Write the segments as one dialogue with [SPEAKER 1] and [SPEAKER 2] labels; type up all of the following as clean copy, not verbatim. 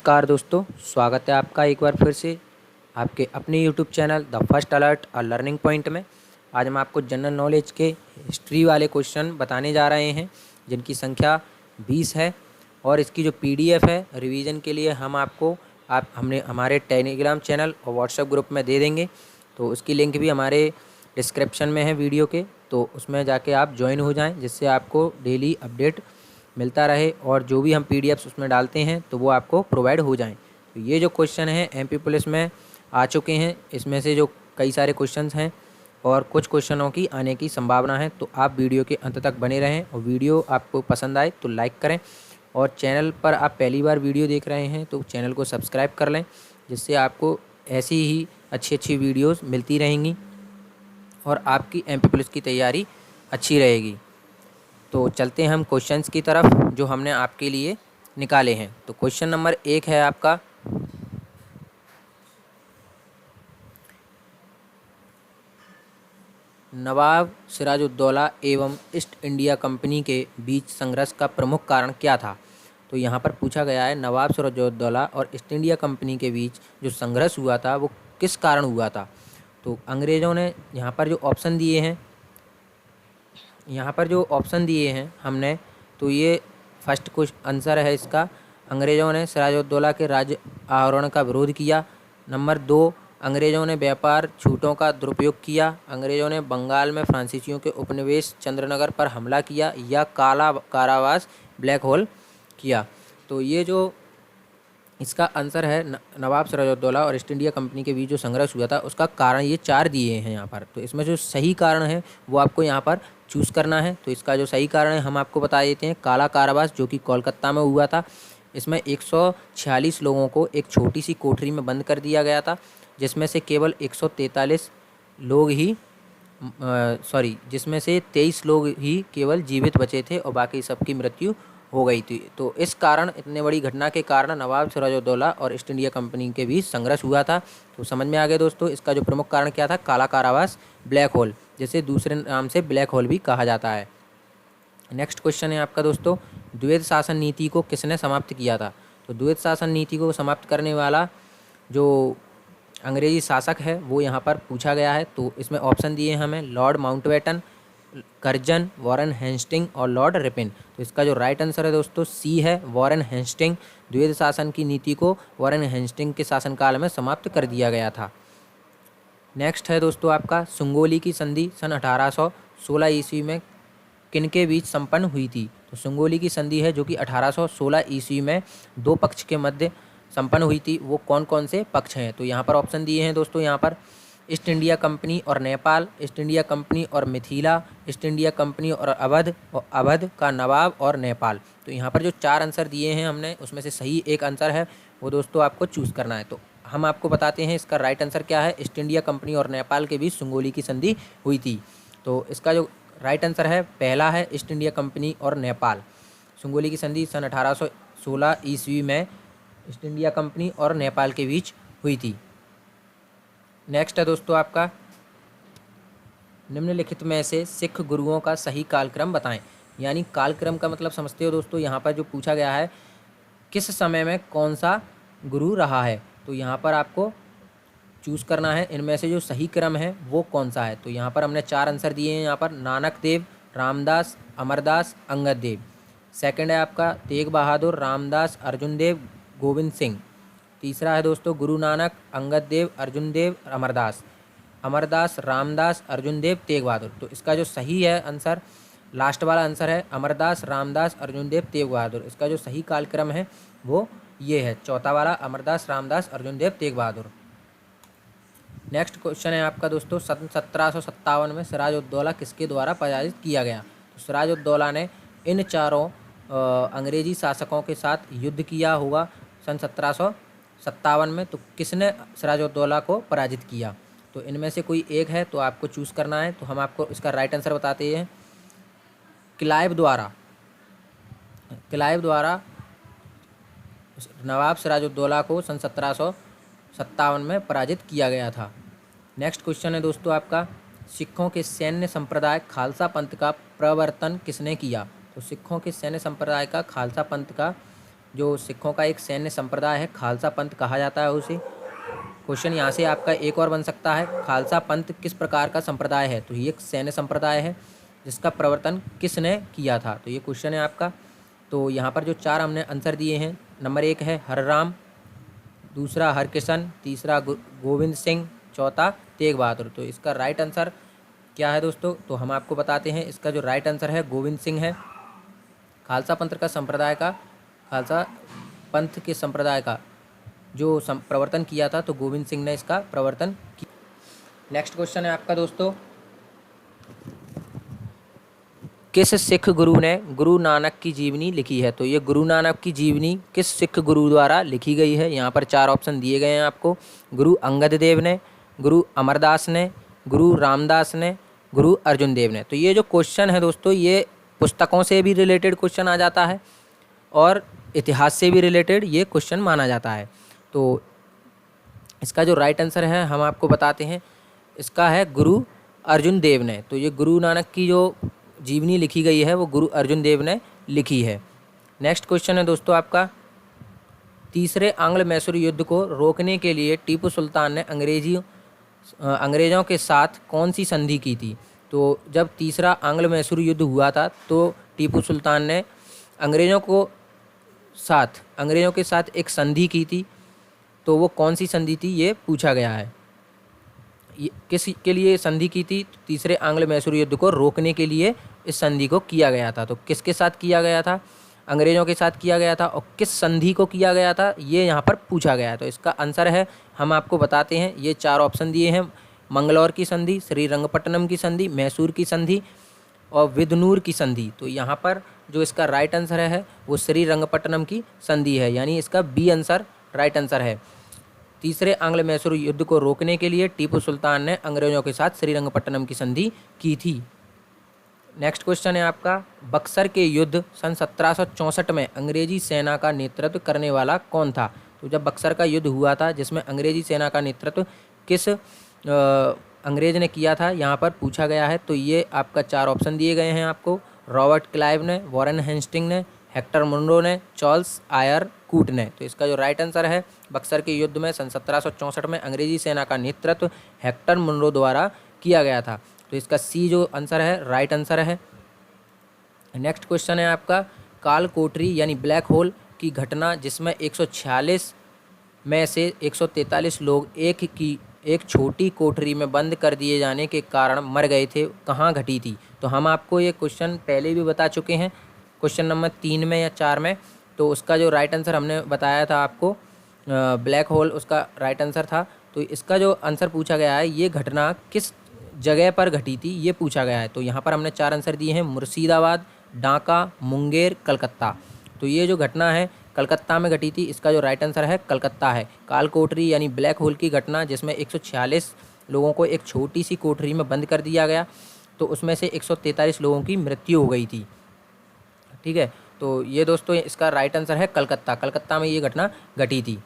[SPEAKER 1] नमस्कार दोस्तों, स्वागत है आपका एक बार फिर से आपके अपने YouTube channel the first alert और लर्निंग पॉइंट में। आज हम आपको जनरल नॉलेज के हिस्ट्री वाले क्वेश्चन बताने जा रहे हैं जिनकी संख्या 20 है। और इसकी जो पीडीएफ है रिवीजन के लिए हमने हमारे टेलीग्राम चैनल और व्हाट्सएप ग्रुप में दे देंगे। तो उसकी लिंक भी हमारे डिस्क्रिप्शन में है वीडियो के, तो उसमें जाके आप ज्वाइन हो जाएं, जिससे आपको डेली अपडेट मिलता रहे और जो भी हम पीडीएफ्स उसमें डालते हैं तो वो आपको प्रोवाइड हो जाएं। तो ये जो क्वेश्चन हैं एमपी पुलिस में आ चुके हैं, इसमें से जो कई सारे क्वेश्चंस हैं और कुछ क्वेश्चनों की आने की संभावना है। तो आप वीडियो के अंत तक बने रहें और वीडियो आपको पसंद आए तो लाइक करें, और चैनल पर आप पहली बार वीडियो देख रहे हैं तो चैनल को सब्सक्राइब कर लें, जिससे आपको ऐसी ही अच्छी अच्छी वीडियोज़ मिलती रहेंगी और आपकी एमपी पुलिस की तैयारी अच्छी रहेगी। तो चलते हैं हम क्वेश्चंस की तरफ जो हमने आपके लिए निकाले हैं। तो क्वेश्चन नंबर 1 है आपका, नवाब सिराजुद्दौला एवं ईस्ट इंडिया कंपनी के बीच संघर्ष का प्रमुख कारण क्या था। तो यहाँ पर पूछा गया है नवाब सिराजुद्दौला और ईस्ट इंडिया कंपनी के बीच जो संघर्ष हुआ था वो किस कारण हुआ था। तो अंग्रेज़ों ने यहाँ पर जो ऑप्शन दिए हैं हमने, तो ये फर्स्ट क्वेश्चन आंसर है इसका। अंग्रेज़ों ने सिराजुद्दौला के राज्य आहरण का विरोध किया। नंबर 2, अंग्रेज़ों ने व्यापार छूटों का दुरुपयोग किया। अंग्रेज़ों ने बंगाल में फ्रांसीसियों के उपनिवेश चंद्रनगर पर हमला किया, या काला कारावास ब्लैक होल किया। तो ये जो इसका आंसर है नवाब सिराजुद्दौला और ईस्ट इंडिया कंपनी के बीच जो संघर्ष हुआ था उसका कारण ये 4 दिए हैं यहाँ पर। तो इसमें जो सही कारण है वो आपको यहाँ पर चूज़ करना है। तो इसका जो सही कारण है हम आपको बता देते हैं, काला कारावास जो कि कोलकाता में हुआ था। इसमें 146 लोगों को एक छोटी सी कोठरी में बंद कर दिया गया था, जिसमें से केवल 143 लोग ही जिसमें से 23 लोग ही केवल जीवित बचे थे और बाकी सबकी मृत्यु हो गई थी। तो इस कारण, इतने बड़ी घटना के कारण नवाब सिराजुद्दौला और ईस्ट इंडिया कंपनी के बीच संघर्ष हुआ था। तो समझ में आ गया दोस्तों, इसका जो प्रमुख कारण क्या था, काला कारावास ब्लैक होल, जिसे दूसरे नाम से ब्लैक होल भी कहा जाता है। नेक्स्ट क्वेश्चन है आपका दोस्तों, द्वैध शासन नीति को किसने समाप्त किया था। तो द्वैध शासन नीति को समाप्त करने वाला जो अंग्रेजी शासक है वो यहाँ पर पूछा गया है। तो इसमें ऑप्शन दिए हैं हमें, Lord Mountbatten, Curzon, Warren Hasting और लॉर्ड रिपन। तो इसका जो राइट आंसर है दोस्तों सी है, वॉरेन हेस्टिंग। द्वैध शासन की नीति को वॉरेन हेस्टिंग के शासनकाल में समाप्त कर दिया गया था। नेक्स्ट है दोस्तों आपका, सुंगोली की संधि सन 1816 ईस्वी में किनके बीच संपन्न हुई थी। तो सुंगोली की संधि है जो कि 1816 ईस्वी में दो पक्ष के मध्य संपन्न हुई थी। वो कौन कौन से पक्ष हैं, तो यहाँ पर ऑप्शन दिए हैं दोस्तों, यहाँ पर ईस्ट इंडिया कंपनी और नेपाल, ईस्ट इंडिया कंपनी और मिथिला, ईस्ट इंडिया कंपनी और अवध का नवाब और नेपाल। तो यहाँ पर जो 4 आंसर दिए हैं हमने, उसमें से सही एक आंसर है वो दोस्तों आपको चूज़ करना है। तो हम आपको बताते हैं इसका राइट आंसर क्या है। ईस्ट इंडिया कंपनी और नेपाल के बीच सुंगोली की संधि हुई थी। तो इसका जो राइट आंसर है पहला है, ईस्ट इंडिया कंपनी और नेपाल। सुंगोली की संधि सन 1816 ईस्वी में ईस्ट इंडिया कंपनी और नेपाल के बीच हुई थी। नेक्स्ट है दोस्तों आपका, निम्नलिखित में से सिख गुरुओं का सही कालक्रम बताएं। यानी कालक्रम का मतलब समझते हो दोस्तों, यहाँ पर जो पूछा गया है किस समय में कौन सा गुरु रहा है। तो यहाँ पर आपको चूज़ करना है इनमें से जो सही क्रम है वो कौन सा है। तो यहाँ पर हमने 4 आंसर दिए हैं, यहाँ पर नानक देव, रामदास, अमरदास, अंगद देव। सेकंड है आपका तेग बहादुर, रामदास, अर्जुन देव, गोविंद सिंह। तीसरा है दोस्तों गुरु नानक, अंगद देव, अर्जुन देव, अमरदास। अमरदास, रामदास, अर्जुन देव, तेग बहादुर। तो इसका जो सही है आंसर, लास्ट वाला आंसर है अमरदास, रामदास, अर्जुन देव, तेग बहादुर। इसका जो सही कालक्रम है वो ये है, चौथा वाला, अमरदास, रामदास, अर्जुन देव, तेग बहादुर। नेक्स्ट क्वेश्चन है आपका दोस्तों, सन 1757 में सिराजुद्दौला किसके द्वारा पराजित किया गया। तो सिराजुद्दौला ने इन चारों अंग्रेजी शासकों के साथ युद्ध किया होगा सन 1757 में। तो किसने सिराजुद्दौला को पराजित किया, तो इनमें से कोई एक है तो आपको चूज़ करना है। तो हम आपको इसका राइट आंसर बताते हैं, क्लाइव द्वारा नवाब सिराजुद्दौला को सन 1757 में पराजित किया गया था। नेक्स्ट क्वेश्चन है दोस्तों आपका, सिखों के सैन्य संप्रदाय खालसा पंथ का प्रवर्तन किसने किया। तो सिखों के सैन्य संप्रदाय का, खालसा पंथ का जो सिखों का एक सैन्य संप्रदाय है, खालसा पंथ कहा जाता है उसे। क्वेश्चन यहाँ से आपका एक और बन सकता है, खालसा पंथ किस प्रकार का संप्रदाय है? तो ये एक सैन्य संप्रदाय है जिसका प्रवर्तन किसने किया था? तो ये क्वेश्चन है आपका। तो यहाँ पर जो 4 हमने आंसर दिए हैं, नंबर 1 है हरराम, दूसरा हरकिशन, तीसरा गोविंद सिंह, चौथा तेग बहादुर। तो इसका राइट आंसर क्या है दोस्तों? तो हम आपको बताते हैं, इसका जो राइट आंसर है गोविंद सिंह है। खालसा पंथ के संप्रदाय का जो प्रवर्तन किया था, तो गोविंद सिंह ने इसका प्रवर्तन किया। नेक्स्ट क्वेश्चन है आपका दोस्तों, किस सिख गुरु ने गुरु नानक की जीवनी लिखी है? तो ये गुरु नानक की जीवनी किस सिख गुरु द्वारा लिखी गई है? यहाँ पर 4 ऑप्शन दिए गए हैं आपको। गुरु अंगद देव ने, गुरु अमरदास ने, गुरु रामदास ने, गुरु अर्जुन देव ने। तो ये जो क्वेश्चन है दोस्तों, ये पुस्तकों से भी रिलेटेड क्वेश्चन आ जाता है और इतिहास से भी रिलेटेड ये क्वेश्चन माना जाता है। तो इसका जो राइट आंसर है हम आपको बताते हैं, इसका है गुरु अर्जुन देव ने। तो ये गुरु नानक की जो जीवनी लिखी गई है वो गुरु अर्जुन देव ने लिखी है। नेक्स्ट क्वेश्चन है दोस्तों आपका, तीसरे आंग्ल मैसूर युद्ध को रोकने के लिए टीपू सुल्तान ने अंग्रेज़ों के साथ कौन सी संधि की थी? तो जब तीसरा आंग्ल मैसूर युद्ध हुआ था तो टीपू सुल्तान ने अंग्रेज़ों के साथ एक संधि की थी। तो वो कौन सी संधि थी ये पूछा गया है। किस के लिए संधि की थी? तीसरे आंग्ल मैसूर युद्ध को रोकने के लिए इस संधि को किया गया था। तो किसके साथ किया गया था? अंग्रेज़ों के साथ किया गया था। और किस संधि को किया गया था ये यहाँ पर पूछा गया है। तो इसका आंसर है, हम आपको बताते हैं, ये 4 ऑप्शन दिए हैं, मंगलौर की संधि, श्रीरंगपट्टनम की संधि, मैसूर की संधि और विदनूर की संधि। तो यहाँ पर जो इसका राइट आंसर है वो श्रीरंगपट्टनम की संधि है, यानी इसका बी आंसर राइट आंसर है। तीसरे आंग्ल मैसूर युद्ध को रोकने के लिए टीपू सुल्तान ने अंग्रेज़ों के साथ श्रीरंगपट्टनम की संधि की थी। नेक्स्ट क्वेश्चन है आपका, बक्सर के युद्ध सन 1764 में अंग्रेजी सेना का नेतृत्व करने वाला कौन था? तो जब बक्सर का युद्ध हुआ था जिसमें अंग्रेजी सेना का नेतृत्व किस अंग्रेज ने किया था, यहाँ पर पूछा गया है। तो ये आपका 4 ऑप्शन दिए गए हैं आपको, रॉबर्ट क्लाइव ने, वॉरेन हेस्टिंग ने, हेक्टर मुनरो ने, चार्ल्स आयर कूट ने। तो इसका जो राइट आंसर है, बक्सर के युद्ध में सन 1764 में अंग्रेजी सेना का नेतृत्व हेक्टर मुनरो द्वारा किया गया था। तो इसका सी जो आंसर है राइट आंसर है। नेक्स्ट क्वेश्चन है आपका, काल कोठरी यानी ब्लैक होल की घटना जिसमें 146 में से 143 लोग एक छोटी कोठरी में बंद कर दिए जाने के कारण मर गए थे, कहाँ घटी थी? तो हम आपको ये क्वेश्चन पहले भी बता चुके हैं, क्वेश्चन नंबर 3 में या 4 में। तो उसका जो राइट आंसर हमने बताया था आपको, ब्लैक होल उसका राइट आंसर था। तो इसका जो आंसर पूछा गया है, ये घटना किस जगह पर घटी थी ये पूछा गया है। तो यहाँ पर हमने 4 आंसर दिए हैं, मुर्शिदाबाद, डाका, मुंगेर, कलकत्ता। तो ये जो घटना है कलकत्ता में घटी थी, इसका जो राइट आंसर है कलकत्ता है। काल कोठरी यानी ब्लैक होल की घटना जिसमें 146 लोगों को एक छोटी सी कोठरी में बंद कर दिया गया, तो उसमें से 143 लोगों की मृत्यु हो गई थी। ठीक है, तो ये दोस्तों इसका राइट आंसर है कलकत्ता में ये घटना घटी थी।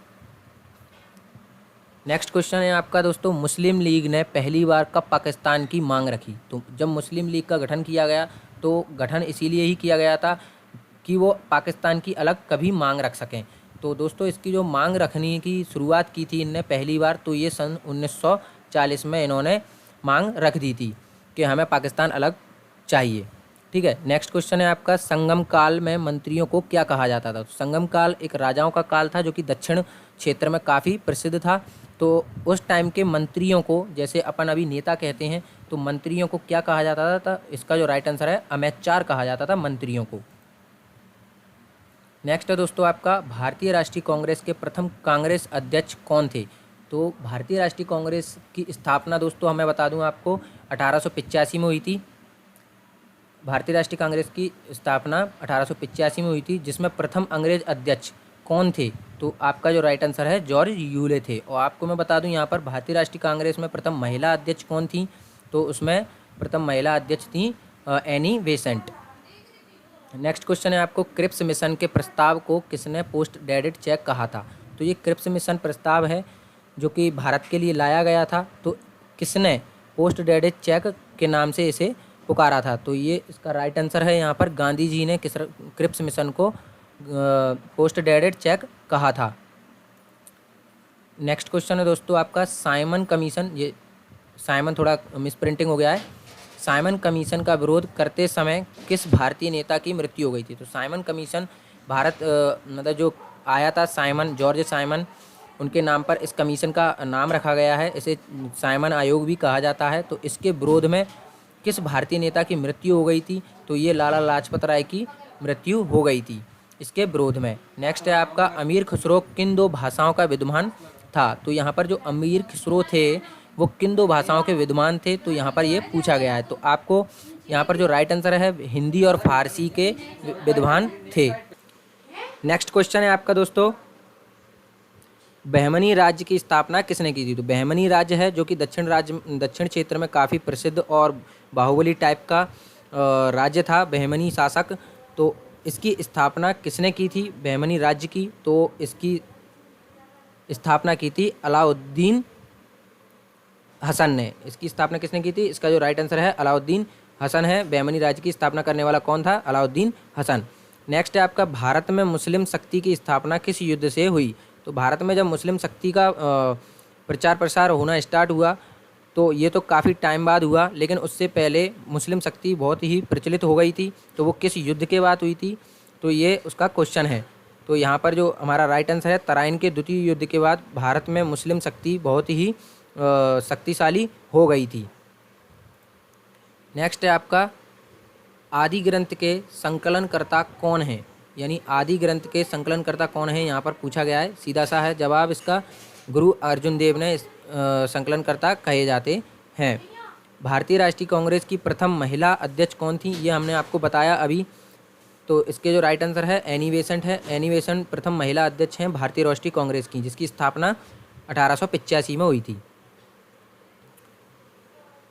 [SPEAKER 1] नेक्स्ट क्वेश्चन है आपका दोस्तों, मुस्लिम लीग ने पहली बार कब पाकिस्तान की मांग रखी? तो जब मुस्लिम लीग का गठन किया गया तो गठन इसीलिए ही किया गया था कि वो पाकिस्तान की अलग कभी मांग रख सकें। तो दोस्तों इसकी जो मांग रखने की शुरुआत की थी इनने पहली बार, तो ये सन 1940 में इन्होंने मांग रख दी थी कि हमें पाकिस्तान अलग चाहिए। ठीक है, नेक्स्ट क्वेश्चन है आपका, संगम काल में मंत्रियों को क्या कहा जाता था? तो संगम काल एक राजाओं का काल था जो कि दक्षिण क्षेत्र में काफ़ी प्रसिद्ध था। तो उस टाइम के मंत्रियों को, जैसे अपन अभी नेता कहते हैं, तो मंत्रियों को क्या कहा जाता था? इसका जो राइट आंसर है अमेचार कहा जाता था मंत्रियों को। नेक्स्ट है दोस्तों आपका, भारतीय राष्ट्रीय कांग्रेस के प्रथम कांग्रेस अध्यक्ष कौन थे? तो भारतीय राष्ट्रीय कांग्रेस की स्थापना दोस्तों हमें बता दूं आपको 1885 में हुई थी। भारतीय राष्ट्रीय कांग्रेस की स्थापना 1885 में हुई थी, जिसमें प्रथम अंग्रेज अध्यक्ष कौन थे? तो आपका जो राइट आंसर है जॉर्ज यूले थे। और आपको मैं बता दूं यहाँ पर भारतीय राष्ट्रीय कांग्रेस में प्रथम महिला अध्यक्ष कौन थी? तो उसमें प्रथम महिला अध्यक्ष थी एनी बेसेंट। नेक्स्ट क्वेश्चन है आपको, क्रिप्स मिशन के प्रस्ताव को किसने पोस्ट डेटेड चेक कहा था? तो ये क्रिप्स मिशन प्रस्ताव है जो कि भारत के लिए लाया गया था, तो किसने पोस्ट डेटेड चेक के नाम से इसे पुकारा था? तो ये इसका राइट आंसर है यहाँ पर गांधी जी ने क्रिप्स मिशन को पोस्ट डेटेड चेक कहा था। नेक्स्ट क्वेश्चन है दोस्तों आपका साइमन कमीशन। ये साइमन थोड़ा मिस प्रिंटिंग हो गया है। साइमन कमीशन का विरोध करते समय किस भारतीय नेता की मृत्यु हो गई थी? तो साइमन कमीशन भारत मतलब जो आया था, साइमन, जॉर्ज साइमन, उनके नाम पर इस कमीशन का नाम रखा गया है। इसे साइमन आयोग भी कहा जाता है। तो इसके विरोध में किस भारतीय नेता की मृत्यु हो गई थी? तो ये लाला लाजपत राय की मृत्यु हो गई थी इसके विरोध में। नेक्स्ट है आपका अमीर खुसरो किन दो भाषाओं का विद्वान था? तो यहाँ पर जो अमीर खुसरो थे वो किन दो भाषाओं के विद्वान थे? तो यहाँ पर ये पूछा गया है। तो आपको यहाँ पर जो राइट आंसर है हिंदी और फारसी के विद्वान थे। नेक्स्ट क्वेश्चन है आपका दोस्तों बहमनी राज्य की स्थापना किसने की थी? तो बहमनी राज्य है जो कि दक्षिण क्षेत्र में काफ़ी प्रसिद्ध और बाहुबली टाइप का राज्य था, बहमनी शासक। तो इसकी स्थापना किसने की थी बहमनी राज्य की? तो इसकी स्थापना की थी अलाउद्दीन हसन ने। इसकी स्थापना किसने की थी? इसका जो राइट आंसर है अलाउद्दीन हसन है। बहमनी राज्य की स्थापना करने वाला कौन था? अलाउद्दीन हसन। नेक्स्ट है आपका भारत में मुस्लिम शक्ति की स्थापना किस युद्ध से हुई? तो भारत में जब मुस्लिम शक्ति का प्रचार प्रसार होना स्टार्ट हुआ तो ये तो काफ़ी टाइम बाद हुआ, लेकिन उससे पहले मुस्लिम शक्ति बहुत ही प्रचलित हो गई थी। तो वो किस युद्ध के बाद हुई थी? तो ये उसका क्वेश्चन है। तो यहाँ पर जो हमारा राइट आंसर है तराइन के द्वितीय युद्ध के बाद भारत में मुस्लिम शक्ति बहुत ही शक्तिशाली हो गई थी। नेक्स्ट है आपका आदि ग्रंथ के संकलनकर्ता कौन है? यानी आदि ग्रंथ के संकलनकर्ता कौन है यहाँ पर पूछा गया है। सीधा सा है जवाब इसका, गुरु अर्जुन देव ने संकलनकर्ता कहे जाते हैं। भारतीय राष्ट्रीय कांग्रेस की प्रथम महिला अध्यक्ष कौन थी? ये हमने आपको बताया अभी। तो इसके जो राइट आंसर है एनी बेसेंट है। एनी बेसेंट प्रथम महिला अध्यक्ष हैं भारतीय राष्ट्रीय कांग्रेस की, जिसकी स्थापना 1885 में हुई थी।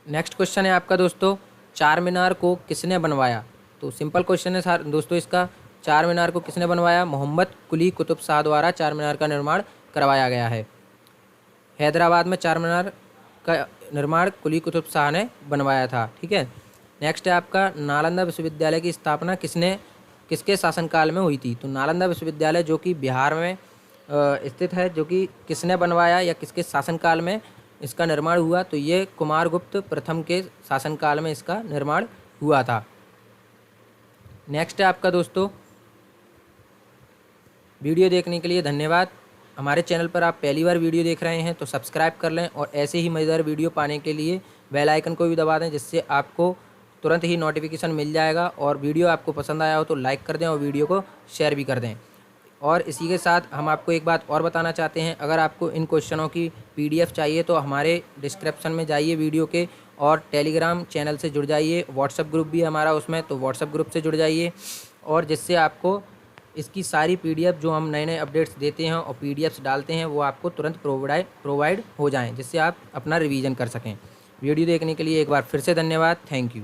[SPEAKER 1] नेक्स्ट क्वेश्चन है आपका दोस्तों चार मीनार को किसने बनवाया? तो सिंपल क्वेश्चन है दोस्तों इसका, चार मीनार को किसने बनवाया? मोहम्मद कुली कुतुब शाह द्वारा चार मीनार का निर्माण करवाया गया है। हैदराबाद में चार मीनार का निर्माण कुली कुतुब शाह ने बनवाया था। ठीक है। नेक्स्ट है आपका नालंदा विश्वविद्यालय की स्थापना किसके शासनकाल में हुई थी? तो नालंदा विश्वविद्यालय जो कि बिहार में स्थित है, जो कि किसने बनवाया या किसके शासनकाल में इसका निर्माण हुआ? तो ये कुमारगुप्त प्रथम के शासनकाल में इसका निर्माण हुआ था। नेक्स्ट है आपका दोस्तों वीडियो देखने के लिए धन्यवाद। हमारे चैनल पर आप पहली बार वीडियो देख रहे हैं तो सब्सक्राइब कर लें और ऐसे ही मज़ेदार वीडियो पाने के लिए बेल आइकन को भी दबा दें, जिससे आपको तुरंत ही नोटिफिकेशन मिल जाएगा। और वीडियो आपको पसंद आया हो तो लाइक कर दें और वीडियो को शेयर भी कर दें। और इसी के साथ हम आपको एक बात और बताना चाहते हैं, अगर आपको इन क्वेश्चनों की PDF चाहिए तो हमारे डिस्क्रिप्शन में जाइए वीडियो के और टेलीग्राम चैनल से जुड़ जाइए। व्हाट्सएप ग्रुप भी है हमारा उसमें, तो व्हाट्सएप ग्रुप से जुड़ जाइए और जिससे आपको इसकी सारी PDF जो हम नए नए अपडेट्स देते हैं और PDFs डालते हैं वो आपको तुरंत प्रोवाइड हो जाएं, जिससे आप अपना रिवीजन कर सकें। वीडियो देखने के लिए एक बार फिर से धन्यवाद। Thank you.